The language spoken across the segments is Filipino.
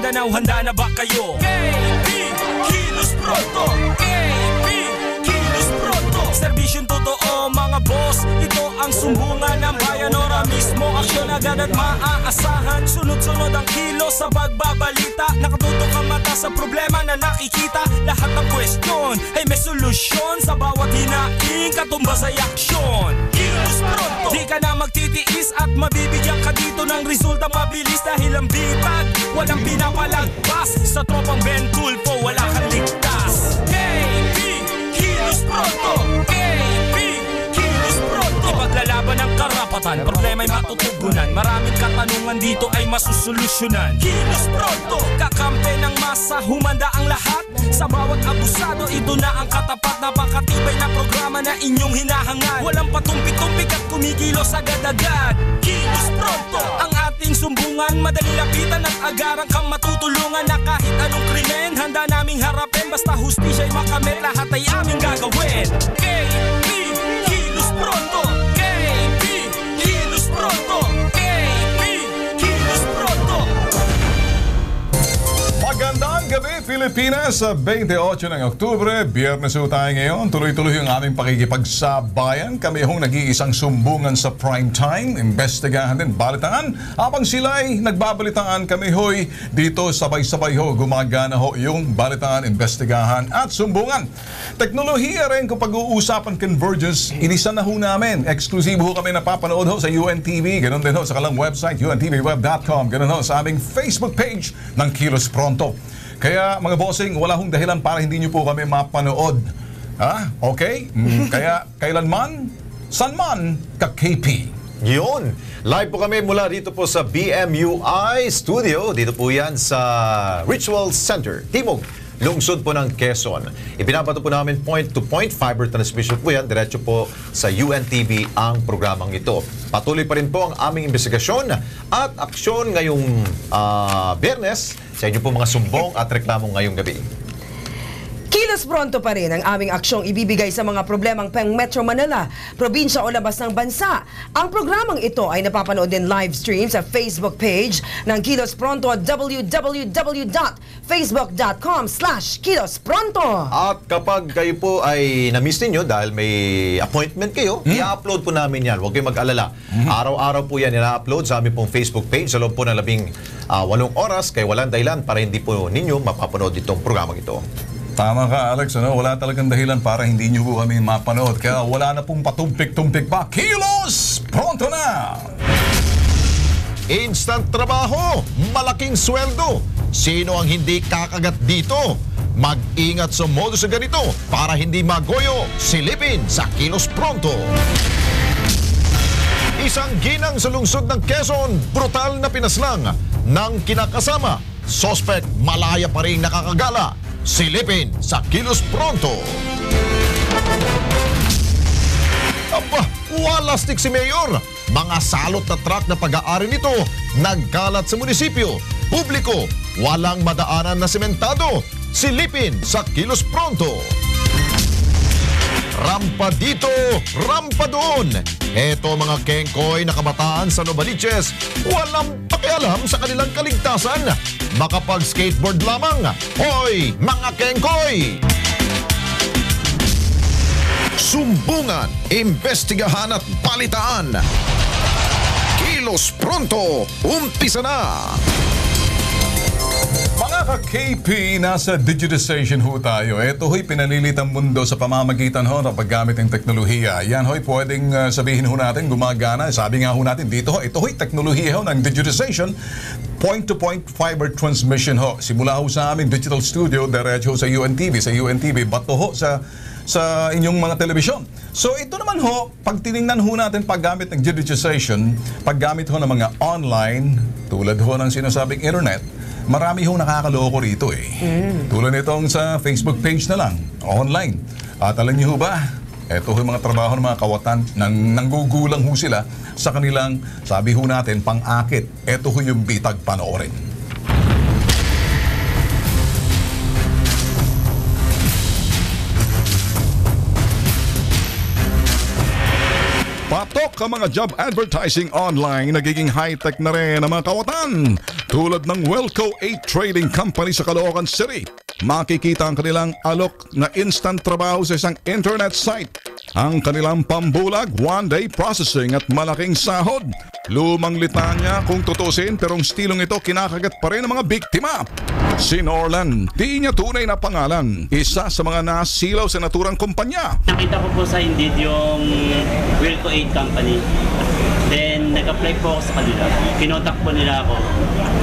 Mindanao, handa na ba kayo? KB, Kilos Pronto! KB, Kilos Pronto! Serbisyong totoo mga boss, ito ang sumbungan ng bayan. Ora mismo, aksyon agad at maaasahan. Sunod-sunod ang kilos sa pagbabalita. Nakatutok ang mata sa problema na nakikita. Lahat ng kwestiyon ay may solusyon. Sa bawat hinaing, katumbas ay aksyon. Kilos Pronto! Di ka na magtitiis at mabibigyan ka dito ng resulta mabilis. Dahil ang bitag, walang pinapalagpas. Sa tropang Ben Tulfo, wala kang ligtas. KB, Kilos Pronto! KB, Kilos Pronto! Ipaglalaban ng karapatan, problema'y matutugunan. Maraming katanungan dito ay masusolusyonan. Kilos Pronto! Kakampi ng masa, humanda ang lahat. Sa bawat abusado, ito na ang katapat. Napakatibay na programa na inyong hinahangad. Walang patumpik-tumpik at kumikilos agad-agad. Kilos Pronto! Ang ating sumbungan, madali lapitan at agarang kang matutulungan. Na kahit anong krimen, handa naming harapin. Basta hustisya'y makamit, lahat ay aming gagawin. KB, Kilos Pronto! KB, Kilos Pronto! KB, Kilos Pronto! Magandang gabi, Pilipinas! Sa 28 ng Oktubre, Biyernes ho tayo ngayon. Tuloy-tuloy yung aming pakikipagsabayan. Kami hong nag-iisang sumbungan sa prime time. Investigahan din, balitaan. Habang sila'y nagbabalitaan, kami ho'y dito sabay-sabay ho. Gumagana ho yung balitaan, investigahan at sumbungan. Teknolohiya rin kung pag-uusapan convergence, inisan na ho namin. Eksklusibo ho kami napapanood ho sa UNTV. Ganon din ho sa kalang website, untvweb.com. Ganon ho sa aming Facebook page ng Kilos Pronto. Kaya mga bossing, wala hong dahilan para hindi nyo po kami mapanood. Ha? Okay? Kaya kailanman, sanman, ka-KP. Yun. Live po kami mula dito po sa BMUI Studio. Dito po yan sa Ritual Center, Timog, lungsod po ng Quezon. Ibinabato po namin point-to-point fiber transmission po yan. Diretso po sa UNTV ang programang ito. Patuloy pa rin po ang aming investigasyon at aksyon ngayong Biyernes sa inyo po mga sumbong at reklamo ngayong gabi. Kilos Pronto pa rin ang aming aksyong ibibigay sa mga problemang pang Metro Manila, probinsya o labas ng bansa. Ang programang ito ay napapanood din live stream sa Facebook page ng Kilos Pronto at www.facebook.com/kilospronto. At kapag kayo po ay na-miss ninyo dahil may appointment kayo, i-upload po namin yan. Huwag kayong mag-alala. Araw-araw po yan i-upload sa aming pong Facebook page sa loob po ng 8 oras. Kaya walang dahilan para hindi po ninyo mapapanood itong programang ito. Tama ka, Alex. Ano? Wala talagang dahilan para hindi nyo po kami mapanood. Kaya wala na pong patumpik-tumpik pa. Kilos Pronto na! Instant trabaho, malaking sweldo. Sino ang hindi kakagat dito? Mag-ingat sa modus na ganito para hindi magoyo. Silipin sa Kilos Pronto. Isang ginang sa lungsod ng Quezon, brutal na pinaslang ng kinakasama. Suspect malaya pa rin nakakagala. Silipin sa Kilos Pronto. Aba, walastik si Mayor. Mga salot na truck na pag-aari nito nagkalat sa munisipyo. Publiko, walang madaanan na sementado. Silipin sa Kilos Pronto. Rampa dito, rampa doon. Eto mga kengkoy na kabataan sa Novaliches, walang pakialam sa kanilang kaligtasan. Makapag-skateboard lamang. Hoy, mga kengkoy! Sumbungan, investigahan at balitaan. Kilos Pronto, umpisa na! Mga ka-KP, nasa digitization ho tayo. Ito ho'y pinalilit ang mundo sa pamamagitan ho ng paggamit ng teknolohiya. Yan ho'y pwedeng sabihin ho natin gumagana. Sabi nga ho natin dito ho, ito ho'y teknolohiya ho ng digitization. Point-to-point fiber transmission ho. Simula ho sa aming digital studio, diretso sa UNTV. Sa UNTV, bato ho sa inyong mga telebisyon. So ito naman ho, pag tinignan ho natin paggamit ng digitization, paggamit ho ng mga online, tulad ho ng sinasabing internet, marami hong nakakaloko rito eh. Tulad nitong sa Facebook page na lang, online. At alam niyo ba, ito yung mga trabaho ng mga kawatan, nanggugulang ho sila sa kanilang, sabi ho natin, pang-akit. Ito ho yung bitag panoorin. Patok ang mga job advertising online, nagiging high-tech na rin ang mga kawatan. Tulad ng Wilco 8 Trading Company sa Caloocan City, makikita ang kanilang alok na instant trabaho sa isang internet site. Ang kanilang pambulag, one-day processing at malaking sahod. Lumang litanya kung tutusin pero ang stilong ito kinakagat pa rin ng mga biktima. Si Norlan, di niya tunay na pangalan, isa sa mga nasilaw sa naturang kumpanya. Nakita ko po sa Indeed yung Wilco 8 Company. Then, nag-apply po ako sa kanila. Kinotak po nila ako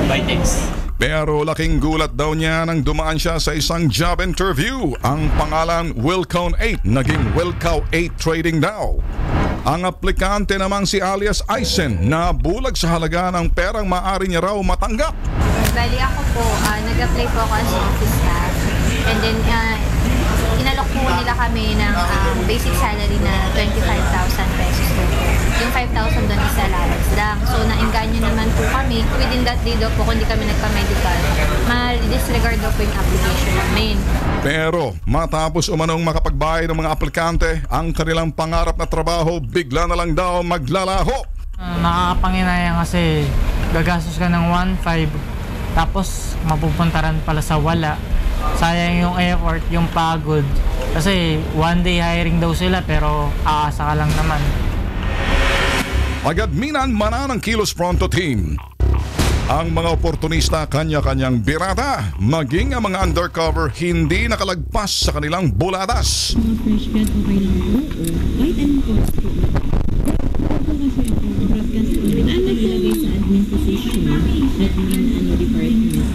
by text. Pero laking gulat daw niya nang dumaan siya sa isang job interview. Ang pangalan Wilco 8 naging Wilco 8 Trading daw. Ang aplikante namang si alias Aisen na bulag sa halaga ng perang maaari niya raw matanggap. Bali ako po, nag-apply po ako as office staff. And then, inalok po nila kami ng basic salary na 25,000 pesos po. Yung 5,000 doon is allowance lang. So, naengganyo naman po kami. Within that day daw po, kung hindi kami nagpa-medical, ma-disregard daw po yung application namin. Pero matapos umanong makapagbayad ng mga aplikante, ang kanilang pangarap na trabaho bigla na lang daw maglalaho. Nakakapanginayang kasi gagastos ka ng 1.5 tapos mapupuntaran pala sa wala. Sayang yung effort, yung pagod. Kasi one day hiring daw sila pero aasa ka lang naman. Agad minan-mana ng Kilos Pronto team. Ang mga oportunista kanya-kanyang birata, maging ang mga undercover hindi nakalagpas sa kanilang buladas. Mga fresh grad, okay lang po. Kahit anong course po. Ako kasi ako, broadcast po. Naglagay sa admin position, admin department.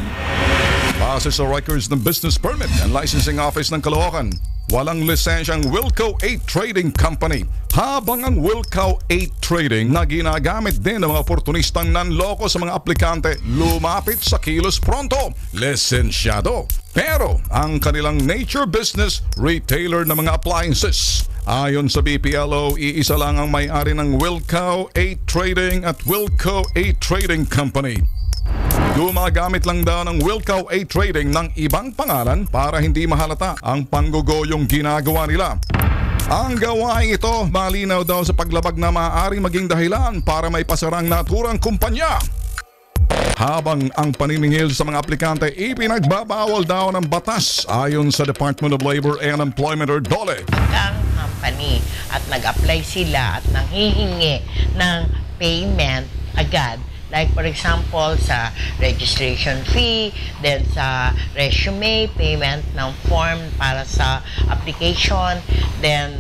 Base sa records ng Business Permit and Licensing Office ng Caloocan, walang lisensyang Wilco 8 Trading Company. Habang ang Wilco 8 Trading na ginagamit din ng mga oportunistang nanloko sa mga aplikante lumapit sa Kilos Pronto, lisensyado. Pero ang kanilang nature business, retailer ng mga appliances. Ayon sa BPLO, iisa lang ang may-ari ng Wilco 8 Trading at Wilco 8 Trading Company. Gumagamit lang daw ng Wilco 8 Trading ng ibang pangalan para hindi mahalata ang panggogoyong ginagawa nila. Ang gawain ito, malinaw daw sa paglabag na maaaring maging dahilan para may pasarang naturang kumpanya. Habang ang paniningil sa mga aplikante ipinagbabawal daw ng batas ayon sa Department of Labor and Employment or DOLE. Ang company at nag-apply sila at nanghihingi ng payment agad. Like for example, sa registration fee, then sa resume, payment ng form para sa application, then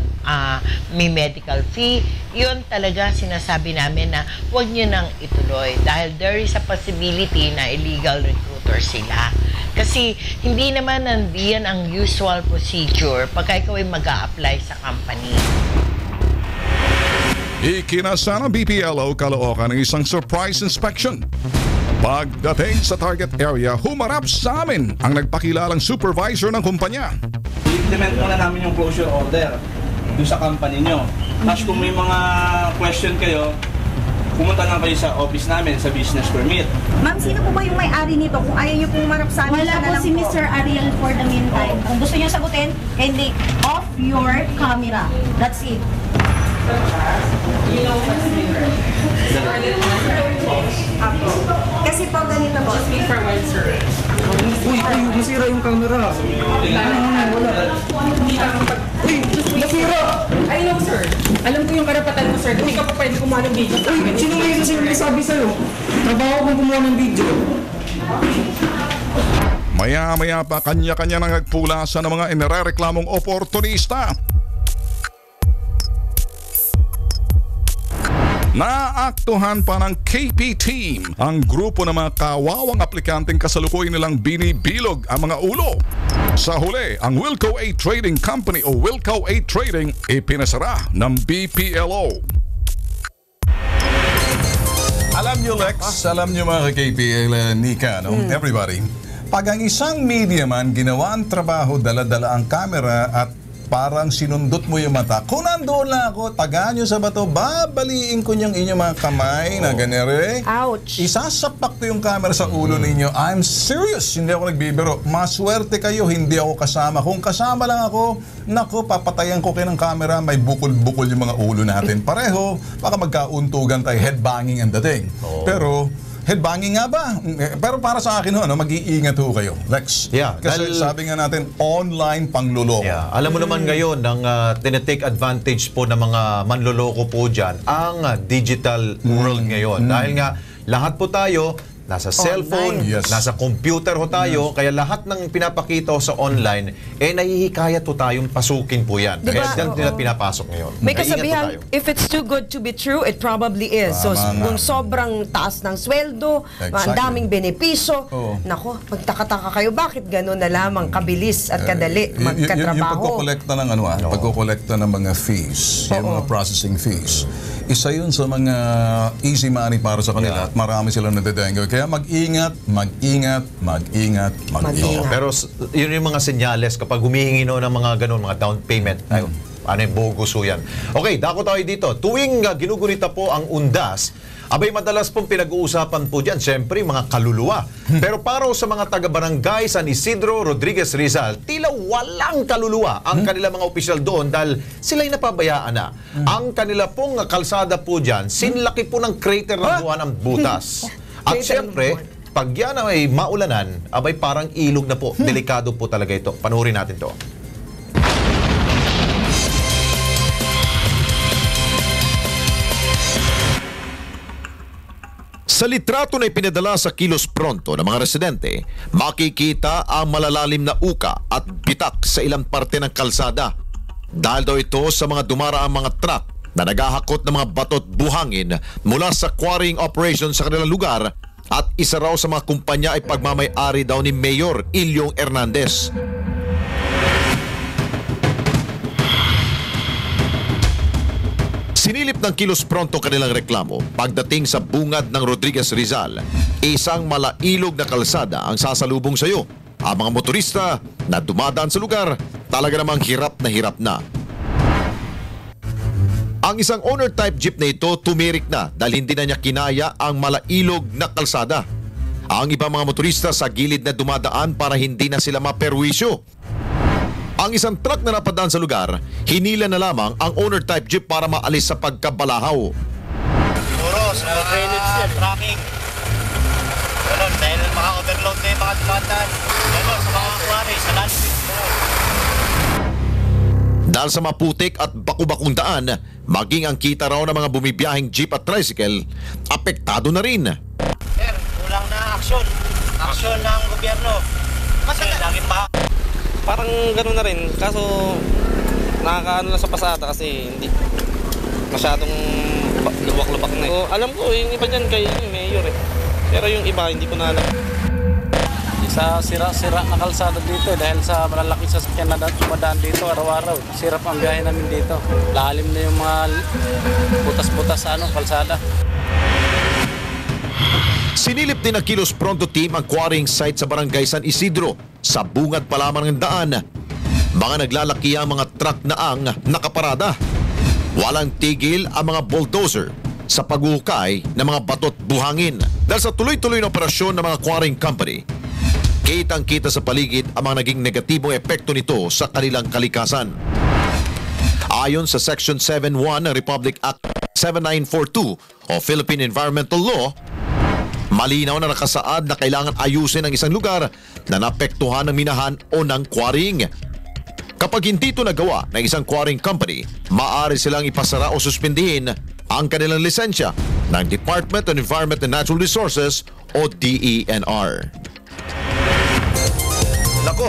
may medical fee. Yun talaga sinasabi namin na huwag nyo nang ituloy dahil there is a possibility na illegal recruiter sila. Kasi hindi naman nandiyan ang usual procedure pagka ikaw ay mag-a-apply sa company. Ikinasa ng BPLO Caloocan ng isang surprise inspection. Pagdating sa target area, humarap sa amin ang nagpakilalang supervisor ng kumpanya. I-implement muna namin yung closure order doon sa company nyo. Tapos kung may mga question kayo, pumunta lang kayo sa office namin sa business permit. Ma'am, sino po ba yung may-ari nito? Kung ayaw nyo pong marap sa amin, Wala po si Mr. Ariel for the meantime. Kung gusto nyo sagutin, kindly off your camera. That's it. Kasi po ganito po. Uy, masira yung camera. Wala. Uy, nasira! I know, sir. Alam ko yung karapatan mo, sir. Hindi ka pa pwede kumuha ng video. Uy, sino nga yung sinasabi sa'yo? Trabaho kong kumuha ng video. Maya-maya pa kanya-kanya nang nagpulasa ng mga inirereklamong oportunista. Naaktuhan pa ng KP Team ang grupo ng mga kawawang aplikanteng kasalukuyan nilang binibilog ang mga ulo. Sa huli, ang Wilco 8 Trading Company o Wilco 8 Trading ipinasara ng BPLO. Alam nyo Lex, alam nyo mga KP, Nika, no? Everybody, pag ang isang media man ginawa ang trabaho, dala-dala ang camera at parang sinundot mo yung mata. Kung nandoon lang ako, tagaan nyo sa bato, babaliin ko niyang inyong mga kamay na ganere. Ouch! Isasapak ko yung camera sa ulo ninyo. I'm serious, hindi ako nagbibiro. Maswerte kayo, hindi ako kasama. Kung kasama lang ako, naku, papatayan ko kayo ng camera, may bukol-bukol yung mga ulo natin. Pareho, baka magkauntugan tayo, headbanging ang dating. Pero, headbanging nga ba? Pero para sa akin, mag-iingat ho kayo. Lex. Yeah, Kasi sabi nga natin, online pangluloko. Yeah. Alam mo naman ngayon, ang tinetake advantage po ng mga manloloko po dyan, ang digital world ngayon. Dahil nga, lahat po tayo, nasa cellphone, nasa computer ho tayo, kaya lahat ng pinapakita sa online, nahihikayat po tayong pasukin po yan. Diba? Kaya dyan nila pinapasok ngayon. May Kaya ingat po kasabihan, tayo. if it's too good to be true, it probably is. So, kung sobrang taas ng sweldo, ang daming benepisyo, nako, magtaka-taka kayo, bakit gano'n na lamang kabilis at kadali magkatrabaho? Yung pagkukolekta ng pagkukolekta ng mga fees, yung mga processing fees, isa yun sa mga easy money para sa kanila at marami silang nadedenggo. Kaya mag-ingat. Pero yun yung mga senyales kapag humihingi ng mga ganun, mga down payment. Ano yung bogus yan. Okay, dako tayo dito. Tuwing ginugurita po ang undas, abay madalas pong pinag-uusapan po dyan, siyempre, mga kaluluwa. Pero para sa mga taga-barangay San Isidro, Rodriguez, Rizal, tila walang kaluluwa ang kanila mga opisyal doon dahil sila'y napabayaan na. Ang kanila pong kalsada po dyan, sinlaki po ng crater ng buwan ng butas. At siyempre, pag yan ay maulanan, abay parang ilog na po. Delikado po talaga ito. Panuorin natin to. Sa litrato na ipinadala sa Kilos Pronto ng mga residente, makikita ang malalalim na uka at bitak sa ilang parte ng kalsada. Dahil daw ito sa mga dumaraang mga truck na naghahakot ng mga batot buhangin mula sa quarrying operation sa kanilang lugar at isa raw sa mga kumpanya ay pagmamay-ari daw ni Mayor Ilyong Hernandez. Sinilip ng Kilos Pronto kanilang reklamo pagdating sa bungad ng Rodriguez Rizal. Isang malailog na kalsada ang sasalubong sa iyo. Ang mga motorista na dumadaan sa lugar talaga namang hirap na. Ang isang owner-type jeep na ito tumirik na dahil hindi na niya kinaya ang malailog na kalsada. Ang ibang mga motorista sa gilid na dumadaan para hindi na sila maperwisyo. Ang isang truck na napadaan sa lugar, hinila na lamang ang owner-type jeep para maalis sa pagkabalahaw. Siguro sa mga tracking. Ganun, dahil maka-overload na yung mga dumadaan. Ganun, sa mga quarry, sa landfill. Dahil sa maputik at bakubakong daan, maging ang kita raw ng mga bumibiyahing jeep at tricycle, apektado na rin. Sir, kulang na aksyon. Aksyon ng gobyerno. Kasi lagi pa. Parang gano'n na rin, kaso nakakaano na sa pasada kasi hindi masyadong lubak-lubak na eh. So, alam ko, yung iba dyan kay Mayor eh. Pero yung iba, hindi ko na alam. Sa sira-sira na kalsada dito dahil sa malalaking sasakyan na dumadaan dito araw-araw. Sirap ang biyahe namin dito. Lalim na yung mga butas-butas sa kalsada. Sinilip din ng Kilos Pronto team ang quarrying site sa barangay San Isidro. Sa bungad pa lamang ng daan, mga naglalaki ang mga truck na ang nakaparada. Walang tigil ang mga bulldozer sa paghuhukay ng mga batot buhangin. Dahil sa tuloy-tuloy na operasyon ng mga quarrying company, kitang-kita sa paligid ang mga naging negatibong epekto nito sa kanilang kalikasan. Ayon sa Section 7.1 ng Republic Act 7942 o Philippine Environmental Law, malinaw na nakasaad na kailangan ayusin ang isang lugar na naapektuhan ng minahan o ng quarrying. Kapag hindi ito nagawa ng isang quarrying company, maaari silang ipasara o suspindihin ang kanilang lisensya ng Department of Environment and Natural Resources o DENR. Nako,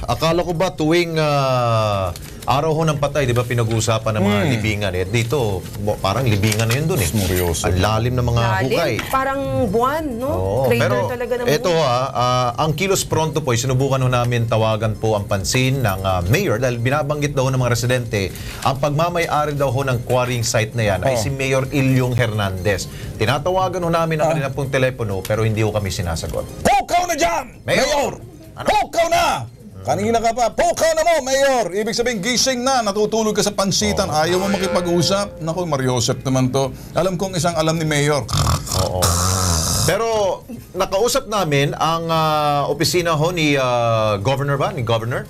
akala ko ba tuwing araw ho ng patay, di ba pinag-uusapan ng mga libingan? Eh, dito, parang libingan na yun dun eh. Ang lalim ng mga hukay. Parang buwan, no? Oo, Crater pero talaga ng ito buwan. ang Kilos Pronto po, sinubukan ho namin tawagan po ang pansin ng mayor dahil binabanggit daw ng mga residente ang pagmamay-ari daw ho ng quarrying site na yan ay si Mayor Ilyong Hernandez. Tinatawagan ho namin ang kanilang pong telepono pero hindi ho kami sinasagot. Pukaw na dyan, Mayor! Pukaw na! Kanina ka pa, pukaw na mo, Mayor! Ibig sabihin, gising na, natutulog ka sa pansitan, ayaw mo makipag-usap. Naku, Mariosep naman to. Alam kong isang alam ni Mayor. Oo. Pero nakausap namin ang opisina ho ni Governor ba? Ni Governor?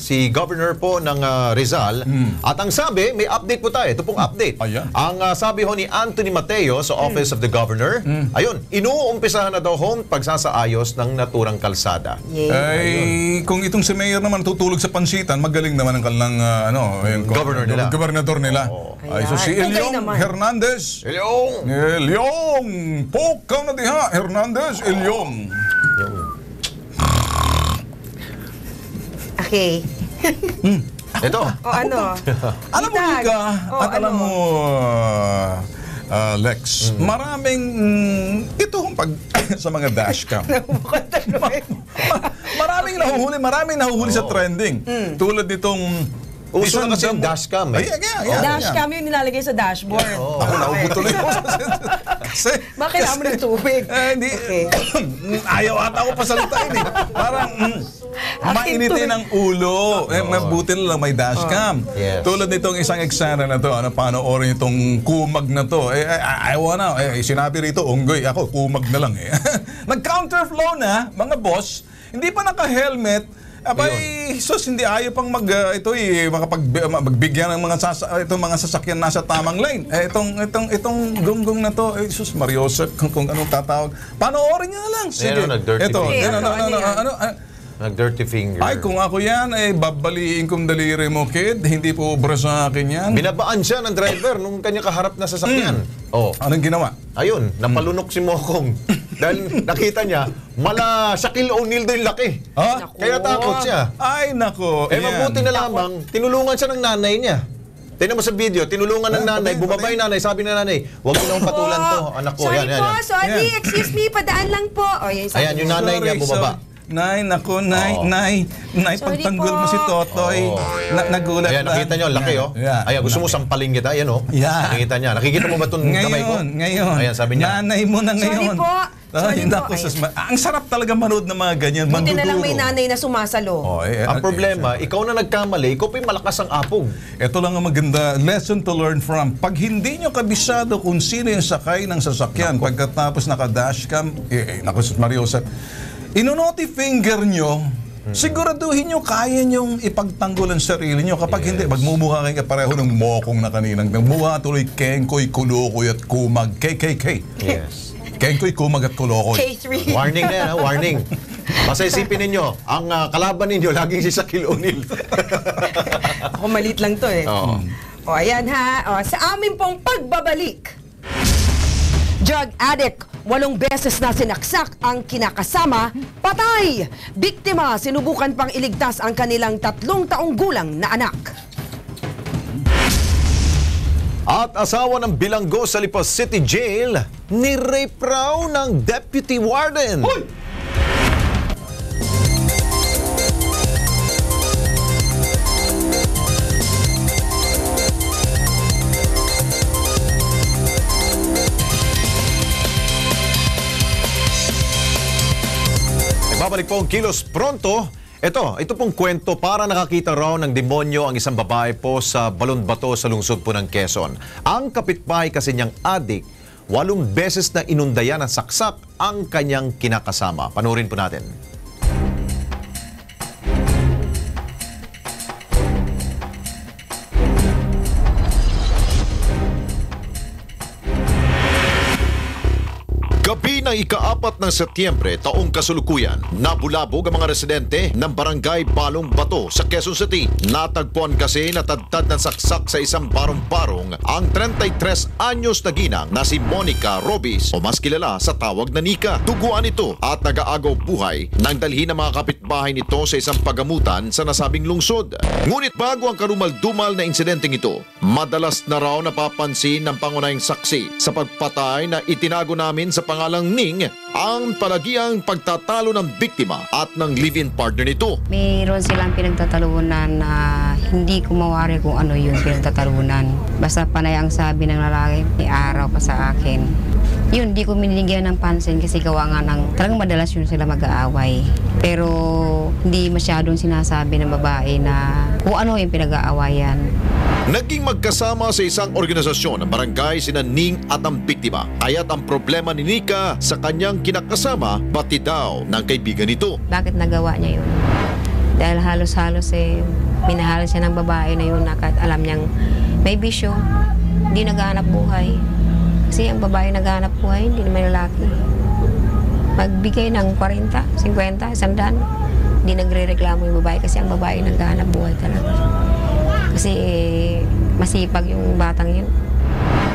Si Governor po ng Rizal. At ang sabi, may update po tayo. Ito pong update. Ang sabi ho ni Anthony Mateo sa Office of the Governor, ayun, inuumpisahan na daw ho pagsasaayos ng naturang kalsada. Ay, kung itong si Mayor naman tutulog sa pansitan, magaling naman ang kanilang gobernador nila. Ay, so si Elyong Hernandez. Elyong! Pokaw na diha, Hernandez, Elyong. Okay. Ito. Ano? Alam mo, Ika, at alam mo, Lex, maraming ito pag sa mga dashcam. Maraming nahuhuli sa trending. Tulad nitong uso na kasi yung dashcam. Dashcam yung nilalagay sa dashboard. Ako nahugutuloy ko. Kasi kailangan mo ng tubig. Ayaw ata ako pasalitain eh. Parang mainitin ang ulo. Mabuti na lang may dashcam. Tulad nitong isang eksena na to, panoorin itong kumag na to. Ayaw na. Sinabi rito, unggoy. Ako, kumag na lang eh. Nag-counterflow na, mga boss. Hindi pa naka-helmet. Abay, sus, hindi ayaw pang magbigyan ng mga sasakyan nasa tamang lane. Itong gunggong na to, sus, Mariosep, kung anong tatawag. Panoorin niya na lang. Sige. Nag-dirty finger. Ay, kung ako yan, babaliin kong daliri mo, kid. Hindi po obra sa akin yan. Binabaan siya ng driver nung kanya kaharap na sasakyan. Anong ginawa? Ayun, napalunok si Mokong. Dahil nakita niya, mala Shaquille O'Neal doon yung laki. Kaya takot siya. Ay, nako. Mabuti na lamang, tinulungan siya ng nanay niya. Tingnan mo sa video, tinulungan ng nanay, bumaba yung nanay, sabi ng nanay, huwag mo nang patulan to, anak ko. Sorry, excuse me, padaan lang po. Ayan, yung nanay niya bumaba. Nay, nako, nay, pagtanggol mo si Totoy. Nagulat Ayan, nakita nyo, laki Ayan, gusto mo sampaling kita, ayan Nakikita niya. Nakikita mo ba itong kamay ko? Ngayon. Ayan, sabi niya. Nanay mo na ngayon. Sorry po. Ang sarap talaga manood ng mga ganyan. Buti na lang may nanay na sumasalo. Ang problema, ikaw na nagkamali, ikaw pa yung malakas ang apog. Ito lang ang maganda lesson to learn from. Pag hindi nyo kabisado kung sino yung sakay ng sasakyan, pagkatapos naka-dashcam, naku, Mariosep, inonoty finger nyo, siguraduhin nyo kaya nyong ipagtanggol ang sarili nyo. Kapag hindi, magmumukha kayo pareho ng Mokong na kaninang. Mukha tuloy Kengkoy, Kulokoy at Kumag. KKK. Yes. Kengkoy, Kumag at Kulokoy. K3. Warning na yan, warning. Basta isipin ninyo, ang kalaban ninyo, laging si Shaquille O'Neal. Ako malit lang to eh. Ayan ha. Sa amin pong pagbabalik. Drug addict, 8 beses na sinaksak ang kinakasama, patay! Biktima, sinubukan pang iligtas ang kanilang 3 taong gulang na anak. At asawa ng bilanggo sa Lipas City Jail, ni-rape raw ng deputy warden. Hoy! Babalik po ang Kilos Pronto. Ito pong kwento para nakakita raw ng demonyo ang isang babae po sa Balonbato sa lungsod po ng Quezon. Ang kapitbahay kasi niyang adik, 8 beses na inundayan ng saksak ang kanyang kinakasama. Panoorin po natin. Gabi ng ika-4 ng Setyembre taong kasulukuyan, nabulabog ang mga residente ng barangay Balong Bato sa Quezon City. Natagpuan kasi natadtad ng saksak sa isang barong-barong ang 33 anyos na ginang na si Monica Robis o mas kilala sa tawag na Nika. Duguan ito at nag-aagaw buhay nang dalhin ng mga kapitbahay nito sa isang pagamutan sa nasabing lungsod. Ngunit bago ang karumal-dumal na insidenteng ito, madalas na raw napapansin ng pangunahing saksi sa pagpatay na itinago namin sa pangalang Ning ang palagiang pagtatalo ng biktima at ng live-in partner nito. Mayroon silang pinagtatalunan na hindi ko mawari kung ano yung pinagtatalunan. Basta panay ang sabi ng lalaki, may araw pa sa akin. Yun, di ko minigyan ng pansin kasi gawa nga ng talagang madalas yun sila mag-aaway. Pero hindi masyadong sinasabi ng babae na kung ano yung pinag-aawayan. Naging magkasama sa isang organisasyon ng barangay sina Ning at ang biktima. Kaya't ang problema ni Nika sa kanyang kinakasama, pati daw ng kaibigan nito. Bakit nagawa niya yun? Dahil halos-halos minahal siya ng babae na yun na kahit alam niyang may bisyo, hindi naghahanap buhay. Kasi ang babae naghahanap buhay, hindi naman lalaki. Magbigay ng 40, 50, 100, hindi nagre-reklamo yung babae kasi ang babae naghahanap buhay talaga. Kasi masipag yung batang yun.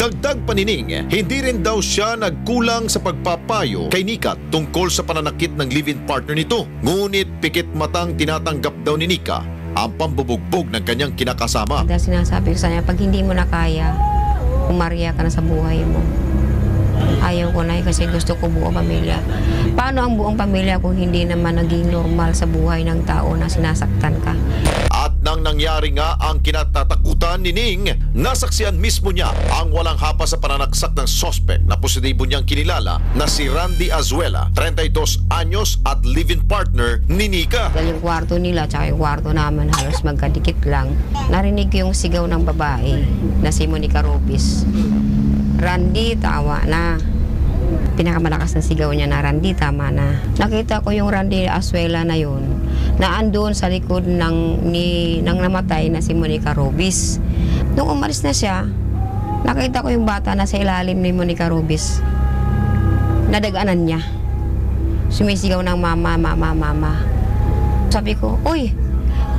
Dagdag panining, hindi rin daw siya nagkulang sa pagpapayo kay Nika tungkol sa pananakit ng live-in partner nito. Ngunit pikit matang tinatanggap daw ni Nika ang pambubugbog ng kanyang kinakasama. Dahil sinasabi ko sa kanya, pag hindi mo na kaya, umarya ka na sa buhay mo. Ayaw ko na kasi gusto ko buong pamilya. Paano ang buong pamilya kung hindi naman naging normal sa buhay ng tao na sinasaktan ka? At nang nangyari nga ang kinatatakutan ni Ning, nasaksihan mismo niya ang walang hapa sa pananaksak ng sospek na positibo niyang kinilala na si Randy Azuela, 32 anyos at live-in partner ni Nika. Dahil yung kwarto nila at yung kwarto naman halos magkadikit lang, narinig ko yung sigaw ng babae na si Monica Robis. Randy, tawa na. Pinakamalakas na sigaw niya na, Randy, tama na. Nakita ko yung Randy Azuela na yun, na andun sa likod ng namatay na si Monica Robis. Nung umalis na siya, nakita ko yung bata na sa ilalim ni Monica Robis. Nadaganan niya. Sumisigaw ng mama, mama, mama. Sabi ko, uy,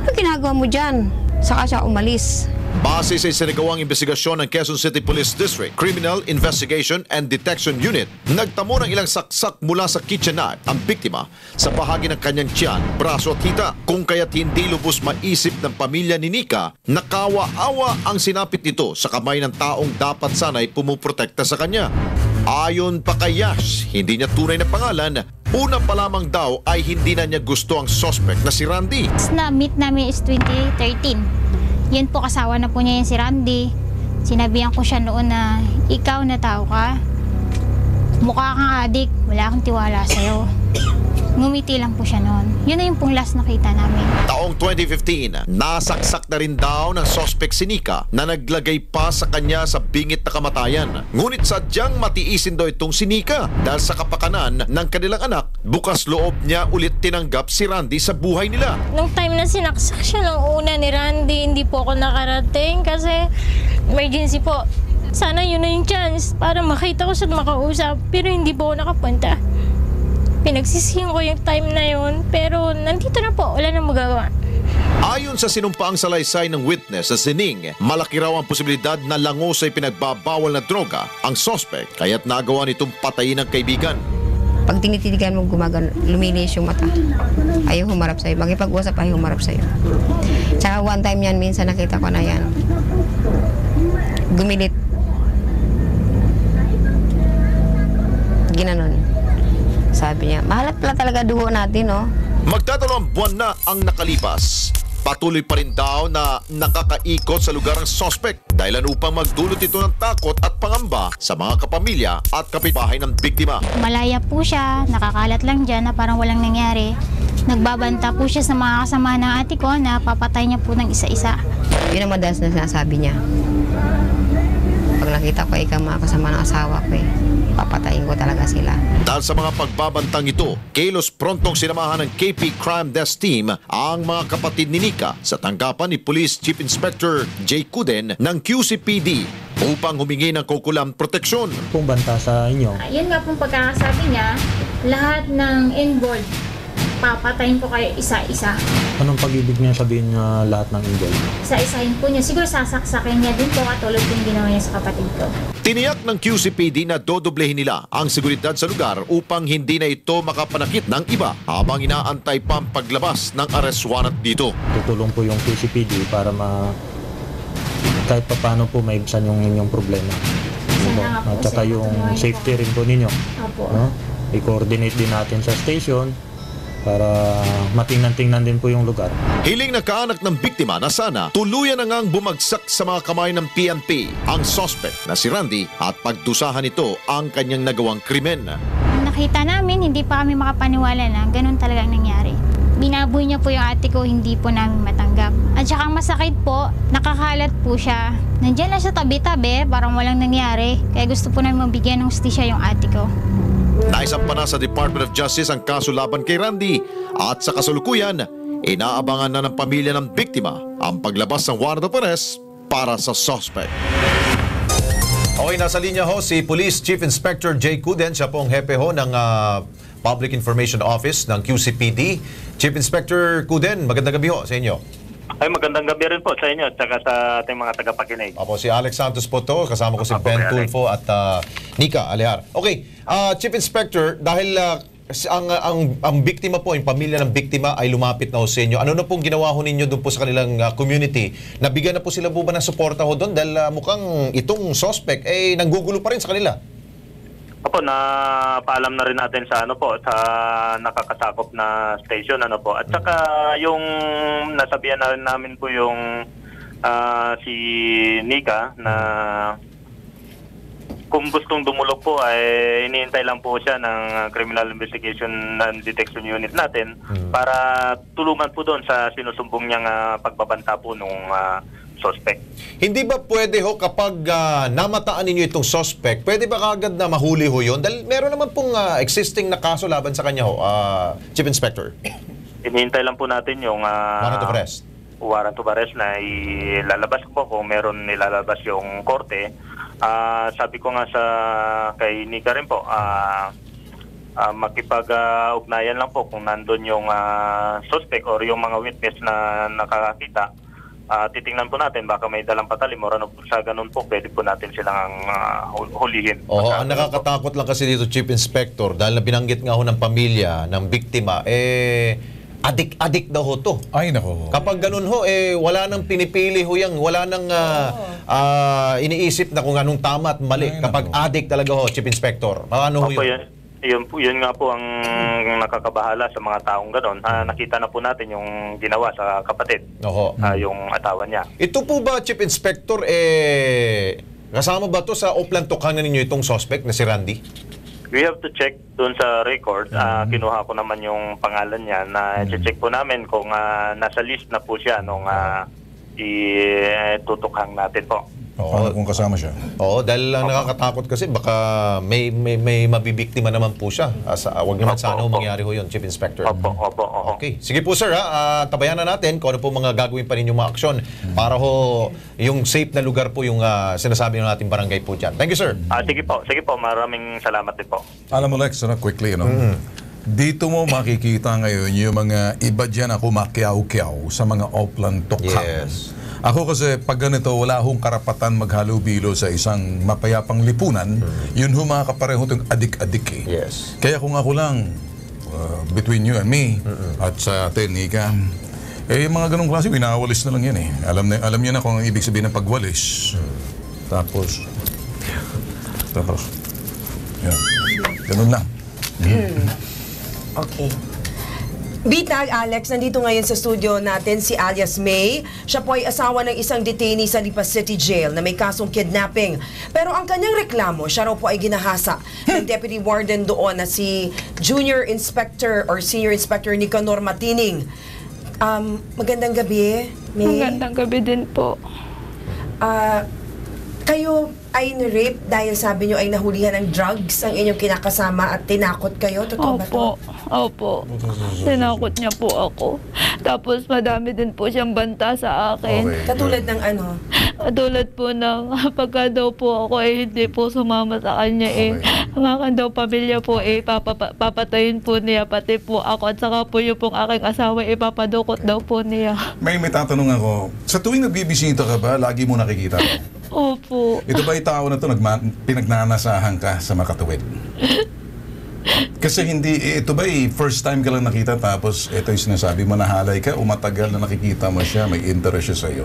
ano ginagawa mo dyan? Saka siya umalis. Base sa isinagawang investigasyon ng Quezon City Police District Criminal Investigation and Detection Unit, nagtamo ng ilang saksak mula sa kitchen knife ang biktima sa bahagi ng kanyang tiyan, braso at hita, kung kaya't hindi lubos maisip ng pamilya ni Nika na kawa-awa ang sinapit nito sa kamay ng taong dapat sana'y pumuprotekta sa kanya. Ayon pa kay Yash, hindi niya tunay na pangalan. Una pa lamang daw ay hindi na niya gusto ang suspect na si Randy. Na-meet namin is 2013. Yan po, kasawa na po niya yan si Randy. Sinabihan ko siya noon na, ikaw na tao ka. Mukha kang adik, wala akong tiwala sa'yo. Ngumiti lang po siya noon. Yun na yung pong last nakita namin. Taong 2015, nasaksak na rin daw ng suspect si Nika na naglagay pa sa kanya sa bingit na kamatayan. Ngunit sadyang matiisin daw itong si Nika dahil sa kapakanan ng kanilang anak, bukas loob niya ulit tinanggap si Randy sa buhay nila. Nung time na sinaksak siya ng una ni Randy, hindi po ako nakarating kasi emergency po. Sana yun na yung chance para makita ko siya at makausap, pero hindi po ako nakapunta. Pinagsisihin ko yung time na yun, pero nandito na po, wala nang magagawa. Ayon sa sinumpaang salaysay ng witness sa Sining, malaki raw ang posibilidad na langos ay pinagbabawal na droga ang suspect, kaya't nagawa nitong patayin ang kaibigan. Pag tinititigan mo lumilis yung mata, ayaw humarap sa'yo. Magipag-usap, ayaw humarap sa'yo. Tsaka one time yan, minsan nakita ko na yan. Gumilit. Ginanon. Sabi niya, mahalat pala talaga dugo natin, no? Magdadalawang buwan na ang nakalipas. Patuloy pa rin daw na nakakaikot sa lugar ng suspect dahilan upang magdulot ito ng takot at pangamba sa mga kapamilya at kapitbahay ng biktima. Malaya po siya, nakakalat lang dyan na parang walang nangyari. Nagbabanta po siya sa mga kasama ng ate ko na papatay niya po ng isa-isa. Yun ang madalas na sinasabi niya. Pag nakita ko ikaw mga kasama ng asawa ko papatayin ko talaga sila. Dahil sa mga pagbabantang ito, kilos prontong sinamahan ng KP Crime Desk Team ang mga kapatid ni Nika sa tanggapan ni Police Chief Inspector Jay Cuden ng QCPD upang humingi ng kaukulang proteksyon. Kung banta sa inyo? Yun nga pong pagkakasabi niya, lahat ng involved, papatayin ko kayo isa-isa. Anong pag-ibig niya sabihin na lahat ng involved? Isa-isahin po niya. Siguro sasaksakin niya din po katulad yung ginawa niya sa kapatid ko. Tiniyak ng QCPD na dodoblehin nila ang seguridad sa lugar upang hindi na ito makapanakit ng iba habang inaantay pa ang paglabas ng arrest warrant dito. Tutulong po yung QCPD para kahit pa paano po maibsan yung inyong problema. At saka yung safety rin po ninyo. Opo. No? I-coordinate din natin sa station para matingnan-tingnan din po yung lugar. Hiling na kaanak ng biktima na sana tuluyan na ngang bumagsak sa mga kamay ng PNP ang suspect na si Randy at pagdusahan ito ang kanyang nagawang krimen. Nakita namin, hindi pa kami makapaniwala na ganun talagang nangyari. Binaboy niya po yung ate ko, hindi po namin matanggap. At saka masakit po, nakakalat po siya. Nandiyan lang sa tabi-tabi, parang walang nangyari. Kaya gusto po namin mabigyan ng hustisya yung ate ko. Naisampa na sa Department of Justice ang kaso laban kay Randy at sa kasalukuyan, inaabangan na ng pamilya ng biktima ang paglabas ng warrant of arrest para sa suspect. Okay, nasa linya ho si Police Chief Inspector Jay Cuden. Siya pong hepe ho ng Public Information Office ng QCPD. Chief Inspector Cuden, magandang gabi ho sa inyo. Ay, magandang gabi rin po sa inyo at saka sa ating mga tagapakinig. Opo, si Alex Santos po to. Kasama ko si Ben Tulfo at Nika Alehar. Okay, Chief Inspector, dahil ang biktima po, yung pamilya ng biktima ay lumapit na ho sa inyo. Ano na pong ginawa ho ninyo doon po sa kanilang community? Nabigyan na po sila po ba ng suporta ho doon? Dahil mukhang itong suspect ay nanggugulo pa rin sa kanila. Opo, napaalam na rin natin sa sa nakakasakop na station po. At saka yung nasabihan na rin namin po yung si Nika na kung gustong dumulog po ay iniintay lang po siya ng Criminal Investigation and Detection Unit natin para tulungan po doon sa sinusumbong niyang pagbabanta po nung suspect. Hindi ba pwede ho kapag namataan ninyo itong suspect, pwede ba kagad na mahuli ho yun? Dahil meron naman pong existing na kaso laban sa kanya ho, Chief Inspector. Iniintay lang po natin yung warrant of arrest. Warrant of arrest na ilalabas po kung meron nilalabas yung korte. Sabi ko nga kay Nika rin po, makipag-ugnayan lang po kung nandun yung suspect or yung mga witness na nakakakita. Titingnan po natin, baka may dalang patalim or sa ganun po, pwede po natin silang hulihin. Oo, ang nakakatakot lang kasi dito, Chief Inspector, dahil na binanggit nga ho ng pamilya, ng biktima, adik daw ho to. Ay, nako. Kapag ganun ho, wala nang pinipili ho yan, wala nang iniisip na kung anong tama at mali. Ay, kapag adik talaga ho, Chief Inspector, ano ho yun? Yun nga po ang nakakabahala sa mga taong gano'n. Nakita na po natin yung ginawa sa kapatid, yung asawa niya. Ito po ba, Chief Inspector, kasama ba to sa Oplan Tukangan ninyo itong suspect na si Randy? We have to check doon sa record. Kinuha ko naman yung pangalan niya na check po namin kung nasa list na po siya nung itutukhang natin po. Oo, kung kasama siya. Oo, dahil lang nakakatakot kasi baka may mabibiktima naman po siya. Huwag naman sana mangyari ho yun, Chief Inspector. Opo. Okay. Sige po sir, tabayan na natin kung ano po mga gagawin pa ninyong mga aksyon para ho yung safe na lugar po yung sinasabi ng ating barangay po dyan. Thank you, sir. Sige po. Maraming salamat din po. Alam mo, Lex, quickly, dito mo makikita ngayon yung mga iba dyan ako makiyaw-kiyaw sa mga Oplan Tukhang. Yes. Ako kasi pag ganito, wala akong karapatan maghalubilo sa isang mapayapang lipunan. Yun ho mga kapareho itong adik-adik eh. Yes. Kaya kung ako lang, between you and me, at sa atin, Nika, mga ganong klase, winawalis na lang yan eh. Alam niyo na kung ang ibig sabihin ng pagwalis. Tapos, yan. Ganun lang. Okay. Bitag, Alex, nandito ngayon sa studio natin si alias May. Siya po ay asawa ng isang detainee sa Lipa City Jail na may kasong kidnapping. Pero ang kanyang reklamo, siya raw po ay ginahasa ng Deputy Warden doon na si Junior Inspector or Senior Inspector Nicanor Matining. Magandang gabi, May. Magandang gabi din po. Kayo ay na-rape dahil sabi nyo ay nahulihan ng drugs ang inyong kinakasama at tinakot kayo? Totoo ba to? Opo. Tinakot niya po ako. Tapos madami din po siyang banta sa akin. Okay. Katulad ng ano? Katulad po ng pagka daw po ako hindi po sumama sa kanya ang akin daw pamilya po papatayin po niya pati po ako at saka po yung pong aking asawa ipapadukot daw po niya. May tatanong ako, sa tuwing nagbibisita ka ba, lagi mo nakikita ko? Opo. Ito ba yung tao na ito pinagnanasahan ka sa Makatuwid? Kasi ito ba first time ka lang nakita tapos ito yung sinasabi mo nahalay ka o matagal na nakikita mo siya, may interest siya sa'yo?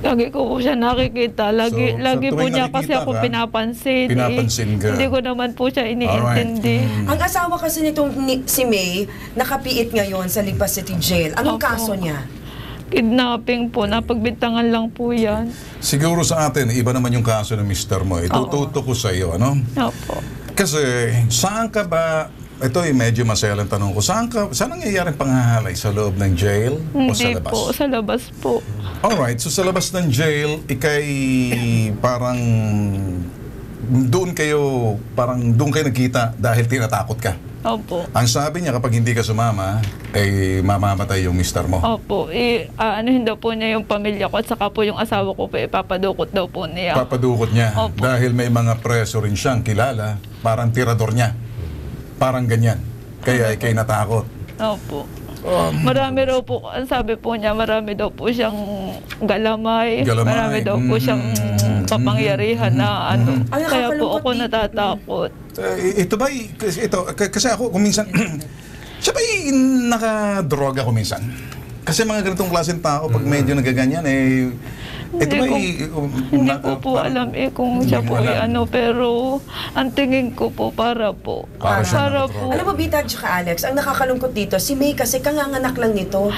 Lagi ko po siya nakikita. Lagi po niya kasi ako pinapansin. Pinapansin ka. Hindi ko naman po siya iniintindi. Ang asawa kasi nitong si May, nakapiit ngayon sa Lipa City Jail. Anong kaso niya? Kidnapping po. Napagbintangan lang po yan. Siguro sa atin, iba naman yung kaso ng mister mo. Itututo ko sa iyo, ano? Opo. Kasi saan ka ba ito medyo maselang tanong ko. Saan nangyayaring panghahalay? Sa loob ng jail o sa Hindi labas? po, sa labas po. Alright, so sa labas ng jail, ikay parang doon kayo nagkita dahil tinatakot ka. Opo. Ang sabi niya, kapag hindi ka sumama, mamamatay yung mister mo. Opo. Anuhin daw po niya yung pamilya ko at saka po yung asawa ko po, ipapadukot daw po niya. Papadukot niya. Opo. Dahil may mga preso rin siyang kilala, parang tirador niya. Parang ganyan. Kaya ikay natakot. Opo. Marami daw po, ang sabi po niya, marami daw po siyang galamay. Marami daw po siyang kapangyarihan na ano. Kaya po ako natatakot. Ito ba, kasi ako kuminsan, siya ba nakadroga kuminsan? Kasi mga ganitong klaseng tao, pag medyo nagaganyan, ito ba hindi ko po alam kung siya po pero ang tingin ko po para po. Para po. Alam mo, Bita at Alex, ang nakakalungkot dito, si May kasi kanganganak lang nito.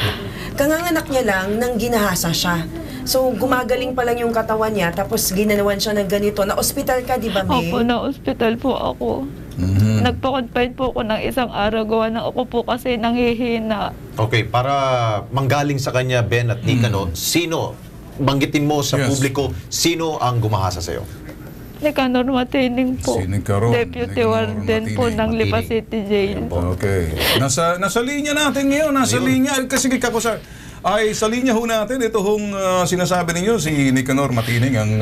Kanganganak niya lang nang ginahasa siya. So, gumagaling pa lang yung katawan niya, tapos ginawan siya ng ganito. Na-hospital ka, di ba, May? Opo, na-hospital po ako. Nagpa-confine po ako ng isang araw. Gawa ng ako po kasi nanghihina. Okay, para manggaling sa kanya, Ben at Nicanor, sino, banggitin mo sa publiko, sino ang gumahasa sa'yo? Nicanor Matining po. Si Nicanor. Deputy Warden po ng Lipa City Jail. Okay. Nasa linya natin ngayon. Nasa linya. Kasi sa linya ho natin, ito hong sinasabi ninyo, si Nicanor Matining ang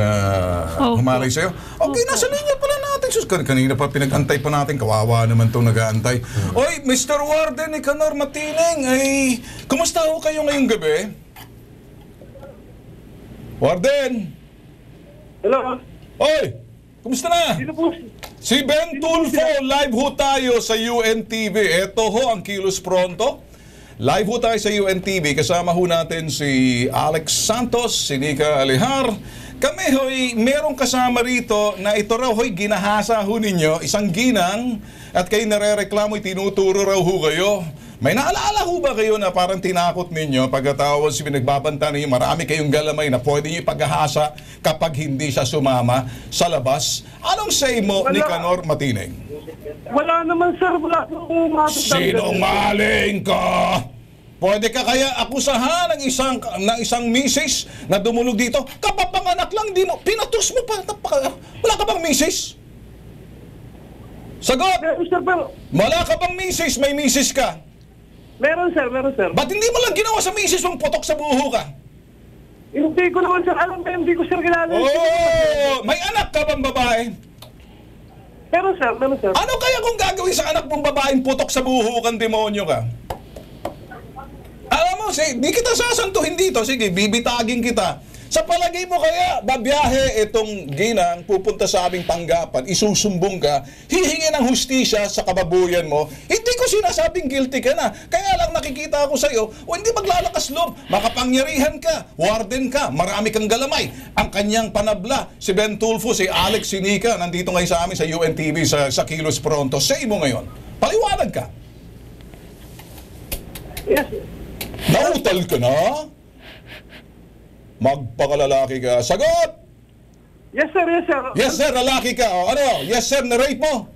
humalay sa'yo. Okay, nasa linya pala natin. Sus, kanina pa pinag-antay pa natin. Kawawa naman itong nag-aantay. Oy, Mr. Warden Nicanor Matining, kumusta ho kayo ngayong gabi? Warden! Hello? Oy! Kumusta na? Si Ben Tulfo, live ho tayo sa UNTV. Ito ho ang Kilos Pronto. Live ho tayo sa UNTV. Kasama ho natin si Alex Santos, si Nika Alihar. Kami ho'y merong kasama rito na ito raw ho'y ginahasa ho ninyo, isang ginang, at kayo narereklamo, tinuturo raw ho kayo. May naalala ho ba kayo na parang tinakot ninyo pagkatapos pinagbabanta ninyo, marami kayong galamay na pwede nyo ipaghahasa kapag hindi siya sumama sa labas? Anong say mo, Nicanor Matining? Wala naman, sir. Wala akong Sinungaling ka! Pwede ka kaya akusahan ng isang misis na dumulog dito? Kapapanganak lang din, pinatus mo pa. Wala ka bang misis? Sagot! Wala ka bang misis? May misis ka? Meron, sir. Meron, sir. Ba't hindi mo lang ginawa sa misis mong putok sa buho ka? Hindi ko naman, sir. Alam ba, hindi ko, sir, kilala. Oh! May anak ka bang babae? Meron, sir. Meron, sir. Ano kaya kung gagawin sa anak mong babaeng putok sa buho kang demonyo ka? Alam mo, di kita sasantuhin dito. Sige, bibitagin kita. Sa palagay mo kaya, babiyahe itong ginang, pupunta sa aming tanggapan, isusumbong ka, hihingi ng hustisya sa kababuyan mo, hindi ko sinasabing guilty ka na. Kaya lang nakikita ako sa'yo, hindi maglalakas loob, makapangyarihan ka, warden ka, marami kang galamay. Ang kanyang panabla, si Ben Tulfo, si Alex Sinica, nandito ngayon sa amin sa UNTV, sa Kilos Pronto. Say mo ngayon, paliwanag ka. Yes. Nautal ka na? Magpakalalaki ka. Sagot! Yes, sir. Yes, sir. Yes, sir. Lalaki ka. O, ano? Yes, sir. Na-rape mo?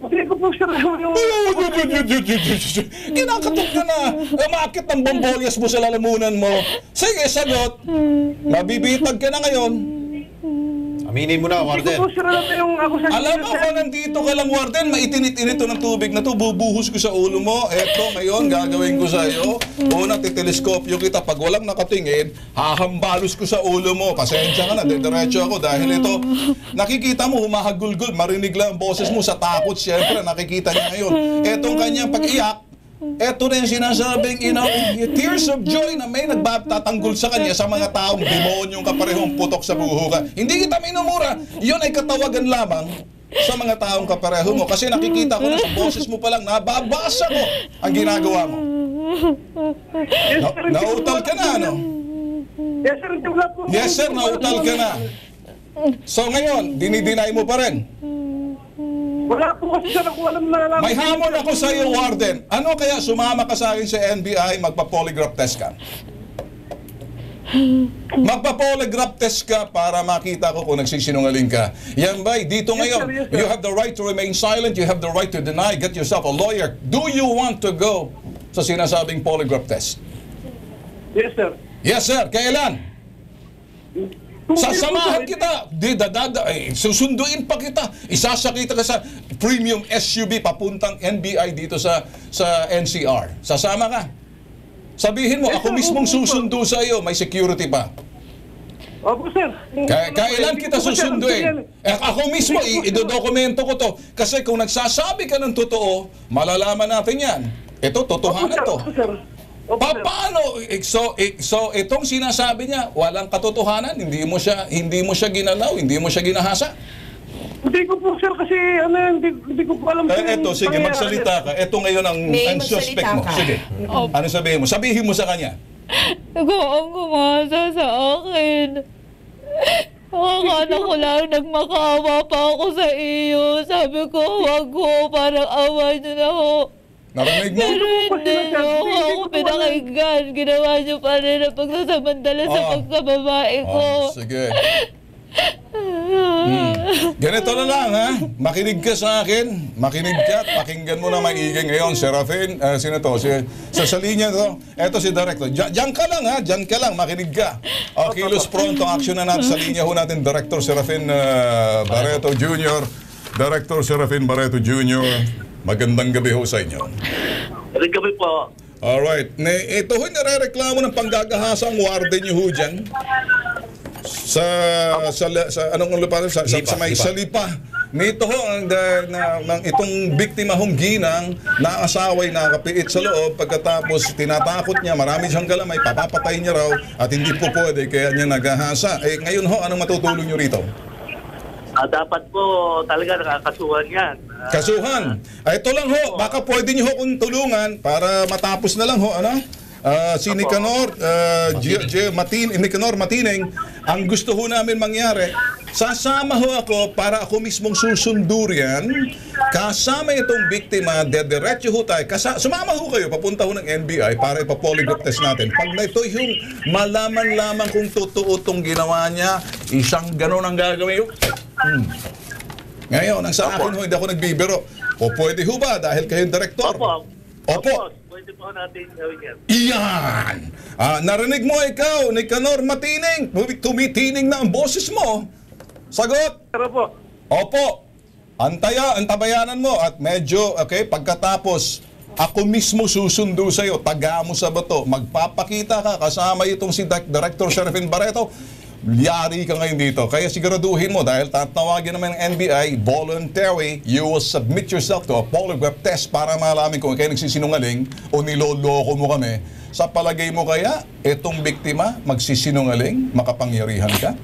Hindi ko po, sir. Kinakatok ka na. Umakit ng bombolyas mo sa lalamunan mo. Sige, sagot. Mabibitag ka na ngayon. Aminin mo na, Warden. Hindi ko po, sir. Alam mo, kung nandito ka lang, Warden, maitinit-init to ng tubig na to, bubuhos ko sa ulo mo. Eto, ngayon, gagawin ko sa iyo. Una, titeleskopyo kita. Pag walang nakatingin, hahambalos ko sa ulo mo. Pasensya ka na, diretso ako. Dahil ito, nakikita mo, humahagulgul. Marinig lang ang boses mo sa takot. Siyempre, nakikita niya ngayon. Etong kanyang pag-iyak, eto rin sinasabing, tears of joy na may nagtatanggol sa kanya sa mga taong demonyong kaparehong putok sa buho ka. Hindi kita minumura. Yun ay katawagan lamang sa mga taong kapareho mo. Kasi nakikita ko na sa boses mo palang, nababasa ko ang ginagawa mo. Nautal ka na, ano? Yes, sir. Yes, sir. Nautal ka na. So ngayon, dinideny mo pa rin? Wala po kasi, sir, ako alam na. May hamon ako sa iyo, Warden. Ano kaya sumama ka sa akin sa NBI, magpa-polygraph test ka? Magpa-polygraph test ka para makita ko kung nagsisinungaling ka. Yan ba? Dito ngayon, Yes, sir. you have the right to remain silent, you have the right to deny, get yourself a lawyer. Do you want to go sa sinasabing polygraph test? Yes, sir. Yes, sir. Kailan? Sasamahan kita. Susunduin pa kita. Isasakita ka sa premium SUV papuntang NBI dito sa NCR. Sasama ka. Sabihin mo, ako mismong susundo sa iyo, may security pa. Opo, sir. Kailan kita susunduin? Ako mismo, idodokumento ko to. Kasi kung nagsasabi ka ng totoo, malalaman natin yan. Ito, totohanan to. Paano? So, itong sinasabi niya, walang katotohanan, hindi mo siya ginalaw, hindi mo siya ginahasa? Hindi ko po, sir, kasi hindi ko po alam. Eto, sige, magsalita ka. Ito ngayon ang suspect mo. Sige. Ano sabihin mo? Sabihin mo sa kanya. Ang gumasa sa akin. Akala ko lang nagmakaawa pa ako sa iyo. Sabi ko, wag ko, parang awa niyo na ako. Narinig mo? Pero hindi ako pinakinggan. Ginawa niyo pa rin ang pagsasamantala sa pagkababae ko. Sige. Ganito na lang, ha? Makinig ka sa akin. Makinig ka at pakinggan mo na maiging ngayon. Serafin, sino to? Sa linya to. Eto si Director. Diyan ka lang, ha? Diyan ka lang. Makinig ka. Kilos pronto. Action na natin sa linya ho natin. Director Serafin Barreto Jr. Director Serafin Barreto Jr. Magandang gabi ho sa inyo. Magandang gabi po. Alright. Ito ho, nare-reklamo ng panggagahasa ang warden nyo ho dyan. Sa anong lupa sa may Salipa. Nito ho ang itong biktima hong ginang na asaway nakapiit sa loob pagkatapos tinatakot niya, marami siyang galamay, papapatay niya raw at hindi po pwede kaya niya nagahasa. Ngayon ho, anong matutulong niyo rito? Dapat po talaga nakakasuhan yan. Kasuhan. Ito lang ho, baka pwede niyo ho kung tulungan para matapos na lang ho, ano? Si Nicanor Nicanor Matining, ang gusto ho namin mangyari, sasama ho ako para ako mismong susundurian kasama itong biktima, dediretso ho tayo, sumama ho kayo, papunta ho ng NBI para ipa-polygraph test natin. Pag na ito yung malaman lamang kung totoo itong ginawa niya, isang ganon ang gagawin. Ngayon, ang sa akin ho, hindi ako nagbibiro. O pwede ho ba dahil kayong direktor? Opo. Pwede po natin gawin yan. Iyan! Narinig mo ikaw, Nicanor Matining, tumitining na ang boses mo. Sagot? Opo. Opo. Antabayanan mo at medyo, okay, pagkatapos, ako mismo susundo sa'yo, taga mo sa bato, magpapakita ka kasama itong si Director Serafin Barreto, yari ka ngayon dito. Kaya siguraduhin mo dahil tatawagin naman ng NBI, voluntary, you will submit yourself to a polygraph test para malaman kung kayo nagsisinungaling o niloloko mo kami. Sa palagay mo kaya, itong biktima magsisinungaling, makapangyarihan ka?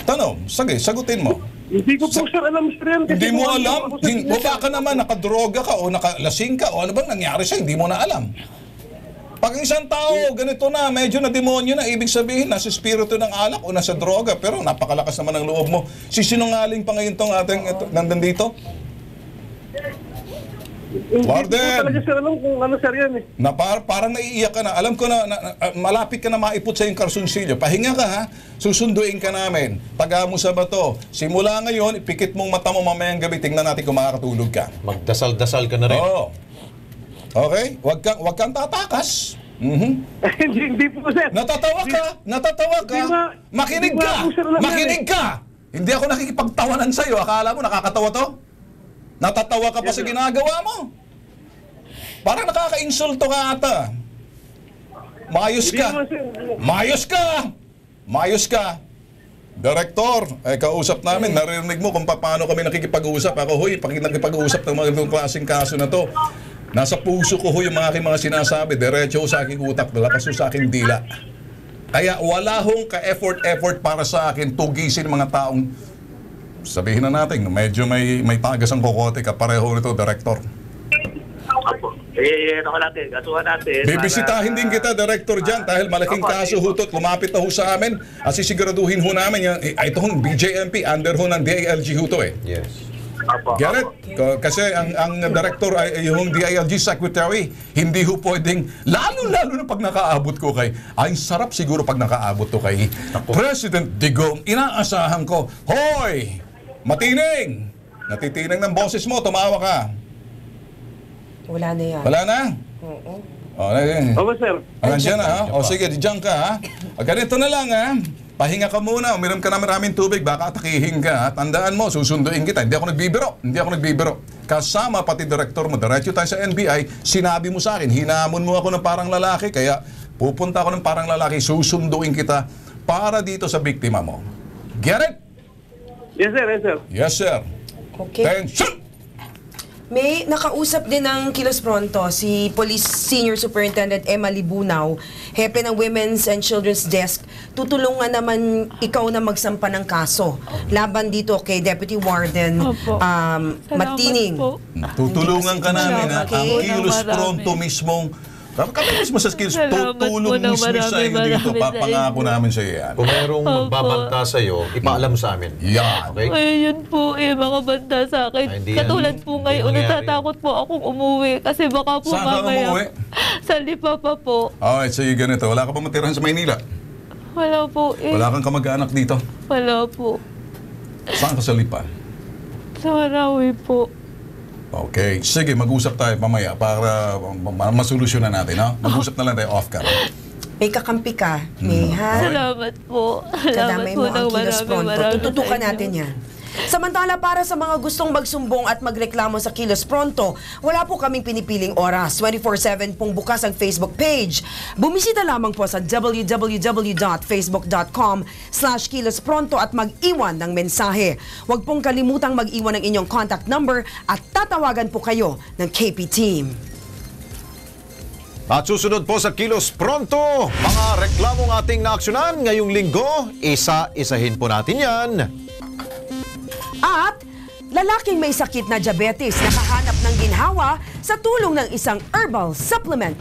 Tanong, sagutin mo. Hindi ko po, sir, alam, sir, yan. Hindi mo alam? O baka naman nakadroga ka o nakalasing ka o ano bang nangyari sa'yo, hindi mo na alam. Pag isang tao, ganito na, medyo na demonyo na, ibig sabihin, nasa espiritu ng alak o nasa droga, pero napakalakas naman ang loob mo. Sisinungaling pa ngayon itong ating nandan dito? Warden! Hindi ko talaga, sir, alam kung ano, sir, yan eh. Parang naiiyak ka na. Alam ko na malapit ka na maipot sa yung karsunsilyo. Pahinga ka, ha? Susunduin ka namin. Taga mo sa bato. Simula ngayon, ipikit mong mata mo mamayang gabi. Tingnan natin kung makakatulog ka. Magdasal-dasal ka na rin. Oo. Okay? Wag kang tatakas. Hindi po, sir. Natatawa ka. Makinig ka. Hindi ako nakikipagtawanan sa'yo. Akala mo nakakatawa to? Natatawa ka pa sa ginagawa mo. Parang nakaka-insulto ka ata. Mayos ka. Direktor, kausap namin, narinig mo kung paano kami nakikipag-usap. Ako, nakikipag-usap ng mga klaseng kaso na to. Nasa puso ko yung mga sinasabi, diretso sa aking utak, lakas sa aking dila. Kaya wala hong ka-effort para sa akin tugisin mga taong, sabihin na natin, medyo may tagas ang kokote ka, pareho nito, Director. Kasuhan natin. Bibisitahin din kita, Director, dyan dahil malaking kaso hutot, lumapit na ho sa amin at sisiguraduhin ho namin ito hong BJMP, under ho ng DILG ho to eh. Yes. Get it? Kasi ang director ay yung DILG secretary, hindi ho pwedeng, lalo na pag nakaabot ko kay, ay sarap siguro pag nakaabot to kay President Digong. Inaasahan ko, hoy, matining! Natitinang ng boses mo, tumawa ka. Wala na yan. Wala na? Oo. Opo, sir. Nandiyan na, ha? O sige, diyan ka, ha? Ganito na lang, ha? Pahinga ka muna, uminom ka na maraming tubig, baka atakihin ka, ha? Tandaan mo, susunduin kita. Hindi ako nagbibiro. Kasama pati direktor mo, diretso tayo sa NBI, sinabi mo sa akin, hinamon mo ako ng parang lalaki, kaya pupunta ako ng parang lalaki, susunduin kita para dito sa biktima mo. Get it? Yes, sir. Yes, sir. Yes, sir. Okay. Tension! May nakausap din ng Kilos Pronto si Police Senior Superintendent Emma Libunaw, hepe ng Women's and Children's Desk. Tutulungan naman ikaw na magsampa ng kaso laban dito kay Deputy Warden Matining. Tutulungan ka namin, ha? Okay. Ang Kilos Pronto mismong, kami mismo sa skills, tutulong mismo sa iyo dito. Papangako namin sa iyo yan. Kung mayroong magbabanta sa iyo, ipaalam sa amin. Yan. Okay? Ayun po mga banta sa akin. Katulad po ngayon, natatakot po akong umuwi kasi baka po Saan ka mamaya. umuwi? Sa Lipa pa po. Alright, sige ganito. Wala ka pa matirahan sa Maynila? Wala po Wala kang kamag-anak dito? Wala po. Saan ka sa Lipa? Sa Marawi po. Okay, sige, mag-usap tayo mamaya para masolusyonan natin, no? Mag-usap na lang tayo off-cam. May kakampi ka, May, ha? Salamat po. Salamat Kadamay po mo ang ng Kilos Pronto. maraming Tututukan sa inyo. natin yan. Samantala, para sa mga gustong magsumbong at magreklamo sa Kilos Pronto, wala po kaming pinipiling oras. 24/7 pong bukas ang Facebook page. Bumisita lamang po sa www.facebook.com/kilospronto at mag-iwan ng mensahe. Huwag pong kalimutang mag-iwan ng inyong contact number at tatawagan po kayo ng KP Team. At susunod po sa Kilos Pronto, mga reklamong ating naaksyonan ngayong linggo, isa-isahin po natin yan. At lalaking may sakit na diabetes nakahanap ng ginhawa sa tulong ng isang herbal supplement.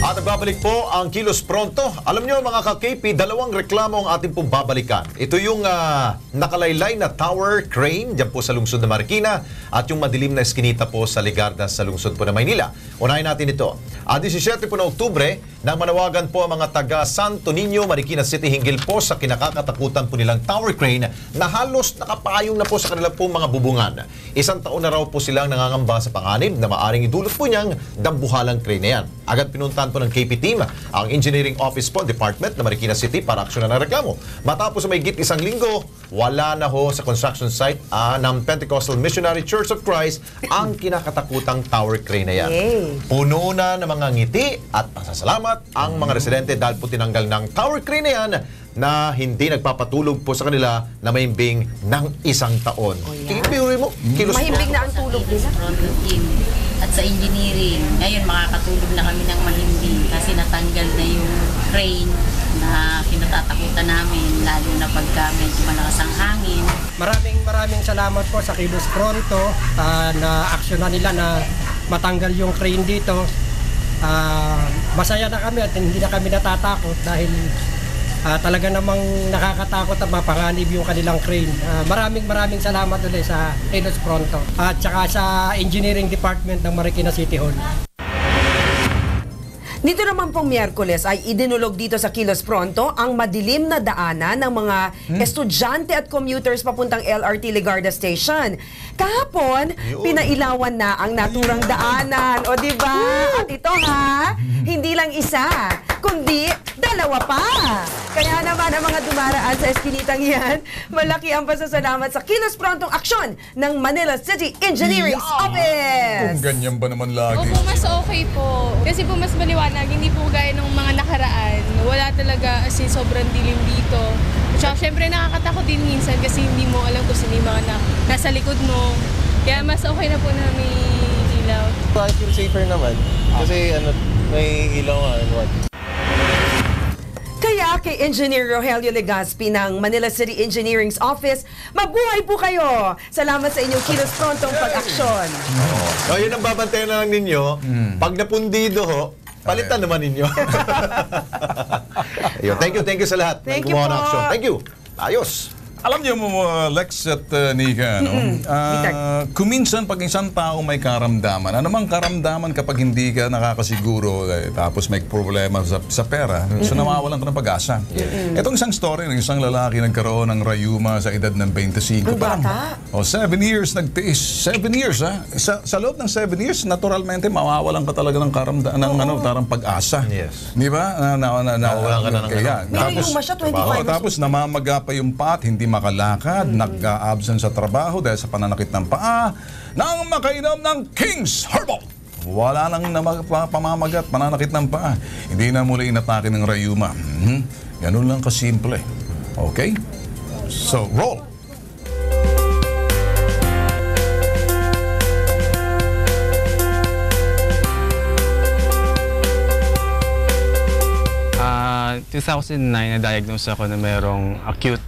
At nagbabalik po ang Kilos Pronto. Alam nyo mga ka-KP, dalawang reklamo ang ating pong babalikan. Ito yung nakalaylay na tower crane dyan po sa lungsod ng Marikina at yung madilim na eskinita po sa Ligarda sa lungsod po ng Maynila. Unahin natin ito. 17 po na Oktubre, nang manawagan po ang mga taga Santo Niño, Marikina City hinggil po sa kinakatakutan po nilang tower crane na halos nakapayong na po sa kanilang pong mga bubungan. Isang taon na raw po silang nangangamba sa panganib na maaring idulot po niyang dambuhalang crane na yan. Agad pinuntahan po ng KP Team ang Engineering Office po Department na Marikina City para aksyonan ng reklamo. Matapos may git isang linggo, wala na ho sa construction site ng Pentecostal Missionary Church of Christ ang kinakatakutang tower crane na yan. Puno na ng mga ngiti at pasasalamat ang mga residente dahil po tinanggal ng tower crane na yan na hindi nagpapatulog po sa kanila na mahimbing ng isang taon. Ibihuwi mo, Kilos Mahimbing na ang tulog nila. At sa engineering, ngayon makakatulog na kami ng mahimbing kasi natanggal na yung crane na kinatatakutan namin, lalo na pagka medyo malakas ang hangin. Maraming salamat po sa Kilos Pronto na aksyonan nila na matanggal yung crane dito. Masaya na kami at hindi na kami natatakot dahil talaga namang nakakatakot at mapanganib yung kanilang crane. Maraming salamat ulit sa Kilos Pronto at saka sa Engineering Department ng Marikina City Hall. Dito naman pong Miyerkules ay idinulog dito sa Kilos Pronto ang madilim na daanan ng mga estudyante at commuters papuntang LRT Ligarda Station. Kahapon, pinailawan na ang naturang daanan. O diba? At ito ha, hindi lang isa, kundi dalawa pa. Kaya naman ang mga dumaraan sa eskinitang yan, malaki ang pasasalamat sa Kilos Prontong aksyon ng Manila City Engineering Office. Kung ganyan ba naman lagi? Opo, mas okay po. Kasi po mas maliwanag, hindi po gaya ng mga nakaraan. Wala talaga as in sobrang dilim dito. Tsaka syempre nakakatakot din minsan kasi hindi mo alam kung sino yung mga nasa likod mo. Kaya mas okay na po na may ilaw. I feel safer naman kasi may ilaw nga. Kaya mula kay Engineer Rogelio Legaspi ng Manila City Engineering's Office. Mabuhay po kayo! Salamat sa inyong kilos prontong pag-aksyon. So, yun ang babantayan na lang ninyo. Pag napundido ho, palitan naman ninyo. Ayun, thank you sa lahat. Thank you po. Action. Thank you. Ayos. Alam niyo mo, Lex at Nika, no? Kuminsan pag isang tao may karamdaman, anumang karamdaman kapag hindi ka nakakasiguro, tapos may problema sa pera, so nawawalan ka ng pag-asa. Itong isang story ng isang lalaki nagkaroon ng rayuma sa edad ng 25. Ang bata? 7 years nagtiis. 7 years, ha? Sa loob ng 7 years, naturalmente, mawawalan ka talaga ng karamdaman, ng tarang pag-asa. Yes. Di ba? Nawawalan ka na ng rayuma siya, 25. Tapos namamaga pa yung pat, hindi makalakad, nag-absent sa trabaho dahil sa pananakit ng paa, nang makainom ng King's Herbal. Wala nang pamamagat, pananakit ng paa. Hindi na muli inatake ng rayuma. Ganun lang kasimple. Okay? So, roll! Uh, 2009, na-diagnose ako na merong acute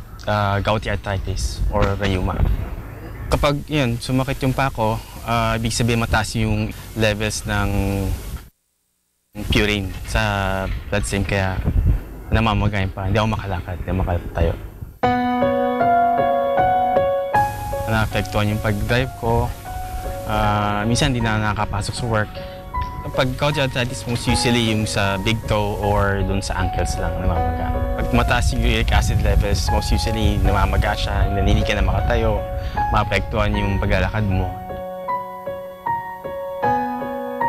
gouty arthritis or rayuma. Kapag yun, sumakit yung paa ko, ibig sabihin mataas yung levels ng purine sa bloodstream, kaya namamagayin pa. Hindi ako makalakad, hindi ako makatayo. Na-apektuhan yung pag-drive ko. Minsan hindi na nakakapasok sa work. Pag gouty arthritis, most usually yung sa big toe or dun sa ankles lang namamaga. Pag mataas yung uric acid levels, most usually namamaga siya, hindi ka na makatayo, maapektuhan yung paglalakad mo.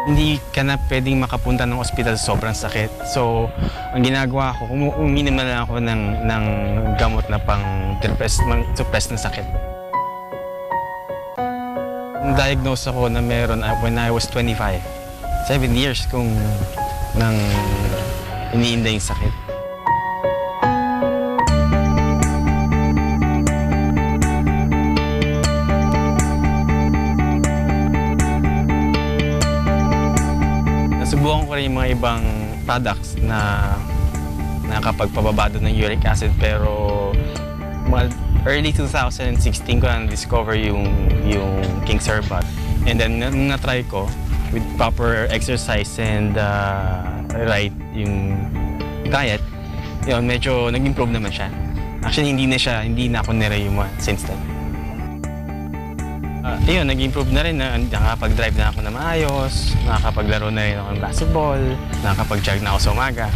Hindi ka na pwedeng makapunta ng ospital sa sobrang sakit. So, ang ginagawa ko, uminom na lang ako ng gamot na suppress ng sakit. Diagnose ako na meron when I was 25. 7 years kung nang iniinda yung sakit. Nasubukan ko rin yung mga ibang products na nakapagpababa doon ng uric acid, pero mga early 2016 ko na discover yung King's Herbal. And then nung na-try ko, with proper exercise and right yung diet, yun, medyo nag-improve naman siya. Actually, hindi na ako nirayuma since then. Yun, nag-improve na rin, nakakapag-drive na ako na maayos, nakakapaglaro na rin ako ng basketball, nakakapag-jog na ako sa umaga.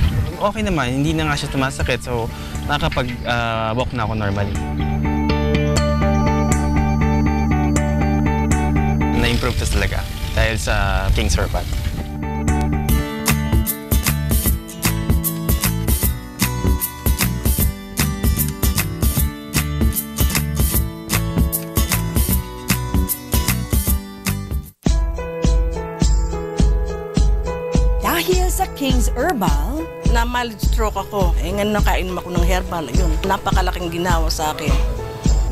Okay naman, hindi na nga siya tumasakit, so nakakapag-walk na ako normally. Na-improve tas talaga dahil sa King's Herbal. Dahil sa King's Herbal, na mild stroke ako. Ngayon nakainom ako ng herbal. Yun, napakalaking ginawa sa akin.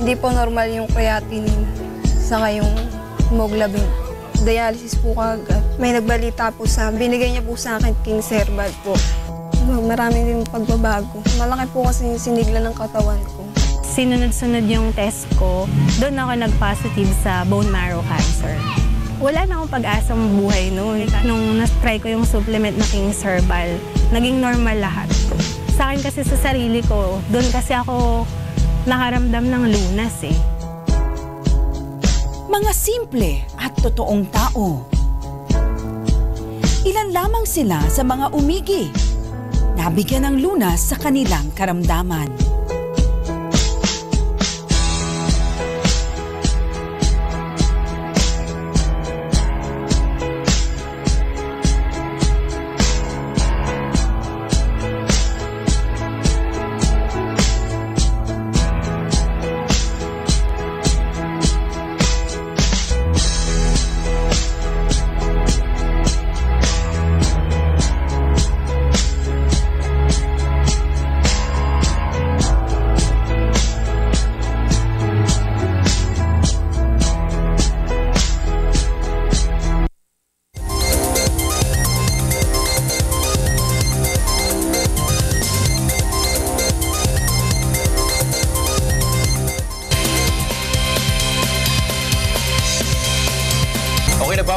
Hindi po normal yung creatinine sa yung hemoglobin. Dialysis po kagad. May nagbalita po binigay niya po sa akin King's Herbal po. Marami din pagbabago. Malaki po kasi yung sinigla ng katawan ko. Sinunod-sunod yung test ko, doon ako nag-positive sa bone marrow cancer. Wala na akong pag-asang buhay noon. Nung na-try ko yung supplement na King's Herbal, naging normal lahat. Sa akin kasi sa sarili ko, doon kasi ako nakaramdam ng lunas eh. Mga simple at totoong tao. Ilan lamang sila sa mga umigi, nabigyan ng lunas sa kanilang karamdaman.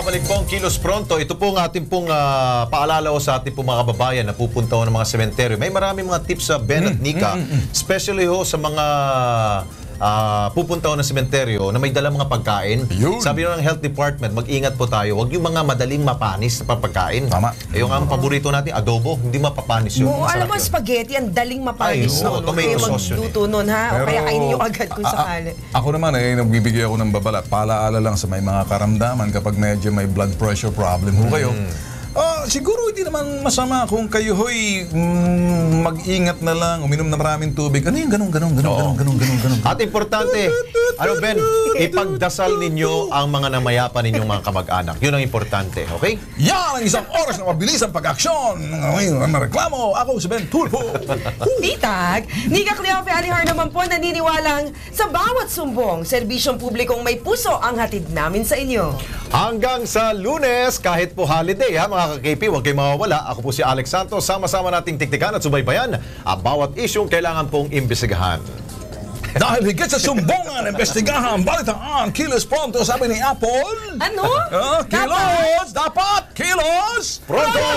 Nagbabalik po ang Kilos Pronto. Ito po ang ating pong paalala o sa ating pong mga kababayan na pupunta ho ng mga sementeryo. May maraming mga tips sa Ben at Nika, especially ho sa mga pupunta ho ng sementeryo na may dalang mga pagkain. Sabi ng Health Department, mag-ingat po tayo. Huwag yung mga madaling mapanis na pagkain. Tama. Yung ang paborito natin, adobo, hindi mapapanis yun. Oo, alam mo, spaghetti, ang daling mapanis. Tomato sauce yun. Magluto nun, ha? O kaya kainin nyo agad kung sakali. Ako naman nagbibigay ako ng babala. Paalaala lang sa may mga karamdaman kapag medyo may blood pressure problem ho kayo. Siguro hindi naman masama kung kayo ho'y mag-ingat na lang, uminom na maraming tubig. Ano yung ganun. At importante, Ben, ipagdasal ninyo ang mga namayapa ninyong mga kamag-anak. Yun ang importante, okay? Yan ang isang oras na mabilis ang pag-aksyon. Ngayon, reklamo. Ako si Ben Tulfo. Titag, Nika Cleofe Alihar naman po naniniwalang sa bawat sumbong, serbisyong publikong may puso ang hatid namin sa inyo. Hanggang sa Lunes, kahit po holiday, ha, mga ka-KP, huwag kayong mawawala. Ako po si Alex Santos. Sama-sama nating tiktikan at subaybayan ang bawat isyong kailangan pong imbestigahan. Dahil higit sa sumbongan, imbestigahan, balitaan, kilos pronto, sabi ni Apple. Ano? Kilos! Dapat kilos! Pronto!